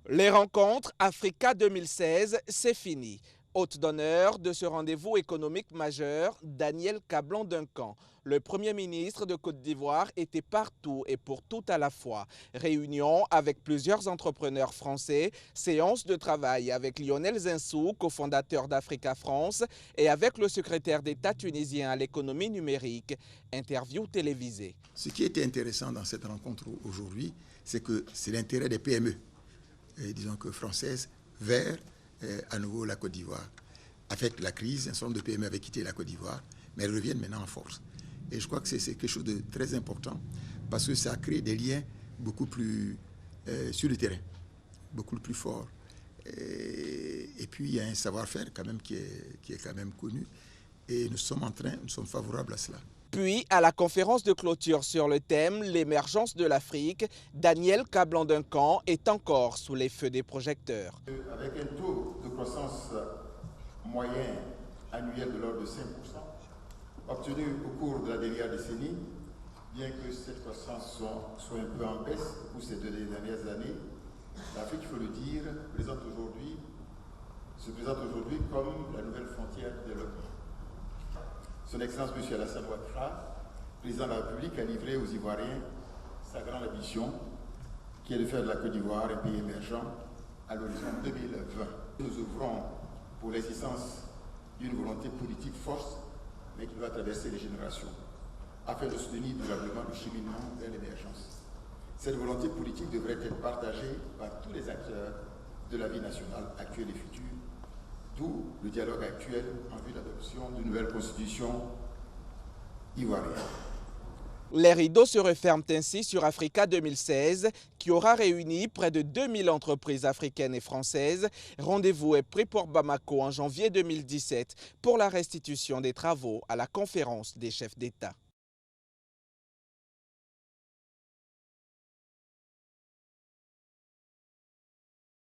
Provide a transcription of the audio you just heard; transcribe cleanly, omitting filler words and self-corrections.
Les rencontres Africa 2016, c'est fini. Hôte d'honneur de ce rendez-vous économique majeur, Daniel Cablon-Duncan. Le Premier ministre de Côte d'Ivoire était partout et pour tout à la fois. Réunion avec plusieurs entrepreneurs français, séance de travail avec Lionel Zinsou, cofondateur d'Africa France, et avec le secrétaire d'État tunisien à l'économie numérique. Interview télévisée. Ce qui était intéressant dans cette rencontre aujourd'hui, c'est que c'est l'intérêt des PME, disons que françaises, vers à nouveau la Côte d'Ivoire. Avec la crise, un certain nombre de PME avaient quitté la Côte d'Ivoire, mais elles reviennent maintenant en force. Et je crois que c'est quelque chose de très important parce que ça crée des liens beaucoup plus sur le terrain, beaucoup plus forts. Et puis il y a un savoir-faire quand même qui est quand même connu. Et nous sommes favorables à cela. Puis, à la conférence de clôture sur le thème « L'émergence de l'Afrique », Daniel Cablon-Duncan est encore sous les feux des projecteurs. Avec un taux de croissance moyen annuel de l'ordre de 5%, obtenu au cours de la dernière décennie, bien que cette croissance soit un peu en baisse pour ces 2 dernières années, l'Afrique, il faut le dire, se présente aujourd'hui comme la nouvelle frontière de développement. Son Excellence M. Alassane Ouattara, président de la République, a livré aux Ivoiriens sa grande ambition, qui est de faire de la Côte d'Ivoire un pays émergent à l'horizon 2020. Nous ouvrons pour l'existence d'une volonté politique forte, mais qui doit traverser les générations, afin de soutenir durablement le cheminement vers l'émergence. Cette volonté politique devrait être partagée par tous les acteurs de la vie nationale actuelle et future, d'où le dialogue actuel en vue de l'adoption d'une nouvelle constitution ivoirienne. Les rideaux se referment ainsi sur Africa 2016 qui aura réuni près de 2000 entreprises africaines et françaises. Rendez-vous est pris pour Bamako en janvier 2017 pour la restitution des travaux à la conférence des chefs d'État.